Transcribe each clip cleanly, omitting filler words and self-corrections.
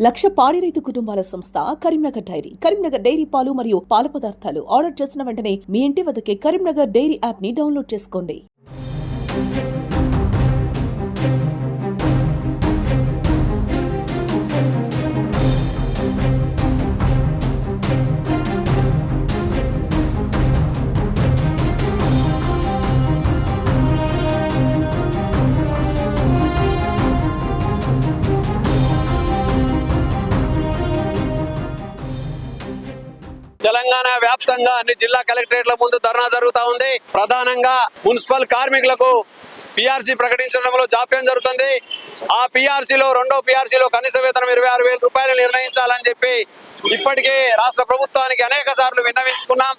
లక్ష పాడి రైతు కుటుంబాల సంస్థ కరీంనగర్ డైరీ. కరీంనగర్ డైరీ పాలు మరియు పాల పదార్థాలు ఆర్డర్ చేసిన వెంటనే మీ ఇంటి వద్దకే కరీంనగర్ డైరీ యాప్ ని డౌన్లోడ్ చేసుకోండి. తెలంగాణ వ్యాప్తంగా అన్ని జిల్లా కలెక్టరేట్ల ముందు ధర్నా జరుగుతా ఉంది. ప్రధానంగా మున్సిపల్ కార్మికులకు పిఆర్సీ ప్రకటించడంలో జాప్యం జరుగుతుంది. ఆ పిఆర్సీలో రెండో పిఆర్సీలో కనీస వేతనం 26,000 రూపాయలు నిర్ణయించాలని చెప్పి ఇప్పటికే రాష్ట్ర ప్రభుత్వానికి అనేక సార్లు విన్నవించుకున్నాం.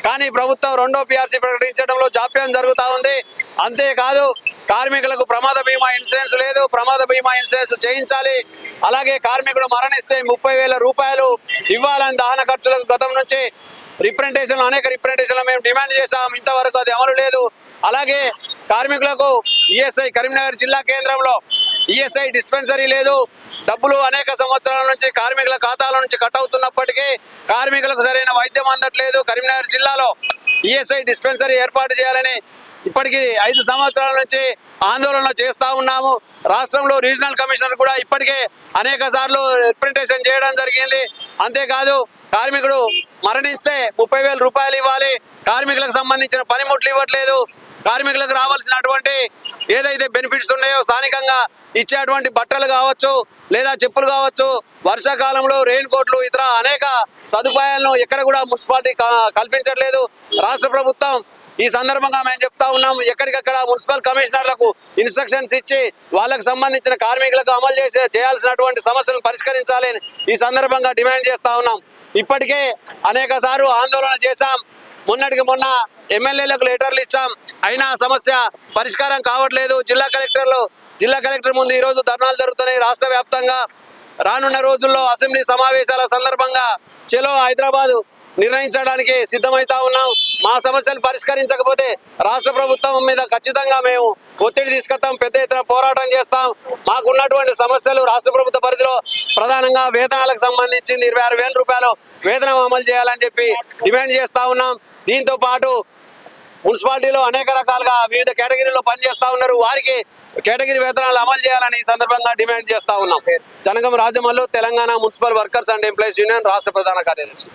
కానీ ప్రభుత్వం రెండో పిఆర్సీ ప్రకటించడంలో జాప్యం జరుగుతూ ఉంది. అంతేకాదు కార్మికులకు ప్రమాద బీమా ఇన్సూరెన్స్ లేదు. ప్రమాద బీమా ఇన్సూరెన్స్ చేయించాలి. అలాగే కార్మికుడు మరణిస్తే 30,000 రూపాయలు ఇవ్వాలని దహన ఖర్చులకు గతం నుంచి అనేక రిప్రజెంటేషన్లు మేము డిమాండ్ చేశాం. ఇంతవరకు అది అమలు లేదు. అలాగే కార్మికులకు ఈఎస్ఐ కరీంనగర్ జిల్లా కేంద్రంలో ఈఎస్ఐ డిస్పెన్సరీ లేదు. డబ్బులు అనేక సంవత్సరాల నుంచి కార్మికుల ఖాతాల నుంచి కట్ అవుతున్నప్పటికీ కార్మికులకు సరైన వైద్యం అందట్లేదు. కరీంనగర్ జిల్లాలో ఈఎస్ఐ డిస్పెన్సరీ ఏర్పాటు చేయాలని ఇప్పటికీ 5 సంవత్సరాల నుంచి ఆందోళన చేస్తూ ఉన్నాము. రాష్ట్రంలో రీజనల్ కమిషనర్ కూడా ఇప్పటికే అనేక సార్లు రిప్రజెంటేషన్ చేయడం జరిగింది. అంతేకాదు కార్మికుడు మరణిస్తే 30,000 రూపాయలు ఇవ్వాలి. కార్మికులకు సంబంధించిన పనిముట్లు ఇవ్వట్లేదు. కార్మికులకు రావాల్సినటువంటి ఏదైతే బెనిఫిట్స్ ఉన్నాయో స్థానికంగా ఇచ్చేటువంటి బట్టలు కావచ్చు, లేదా చెప్పులు కావచ్చు, వర్షాకాలంలో రెయిన్ కోట్లు, ఇతర అనేక సదుపాయాలను ఎక్కడ కూడా మున్సిపాలిటీ కల్పించట్లేదు. రాష్ట్ర ప్రభుత్వం ఈ సందర్భంగా మేము చెప్తా ఉన్నాం, ఎక్కడికక్కడ మున్సిపల్ కమిషనర్లకు ఇన్స్ట్రక్షన్స్ ఇచ్చి వాళ్ళకు సంబంధించిన కార్మికులకు అమలు చేయాల్సినటువంటి సమస్యలను పరిష్కరించాలని ఈ సందర్భంగా డిమాండ్ చేస్తా ఉన్నాం. ఇప్పటికే అనేక సార్లు ఆందోళన చేశాం. మొన్నటికి మొన్న ఎమ్మెల్యేలకు లెటర్లు ఇచ్చాం. అయినా సమస్య పరిష్కారం కావట్లేదు. జిల్లా కలెక్టర్ ముందు ఈరోజు ధర్నాలు జరుగుతున్నాయి. రాష్ట్ర వ్యాప్తంగా రానున్న రోజుల్లో అసెంబ్లీ సమావేశాల సందర్భంగా చలో హైదరాబాద్ నిర్ణయించడానికి సిద్ధమవుతా ఉన్నాం. మా సమస్యలు పరిష్కరించకపోతే రాష్ట్ర ప్రభుత్వం మీద ఖచ్చితంగా మేము ఒత్తిడి తీసుకొస్తాం. పెద్ద ఎత్తున పోరాటం చేస్తాం. మాకున్నటువంటి సమస్యలు రాష్ట్ర ప్రభుత్వ పరిధిలో ప్రధానంగా వేతనాలకు సంబంధించింది 26,000 రూపాయలు వేతనం అమలు చేయాలని చెప్పి డిమాండ్ చేస్తా ఉన్నాం. దీంతో పాటు మున్సిపాలిటీలో అనేక రకాలుగా వివిధ కేటగిరీలో పనిచేస్తా ఉన్నారు. వారికి కేటగిరీ వేతనాలు అమలు చేయాలని ఈ సందర్భంగా డిమాండ్ చేస్తా ఉన్నాం. Jangaon Rajamallu, Telangana municipal workers and employees union రాష్ట్ర ప్రధాన కార్యదర్శి.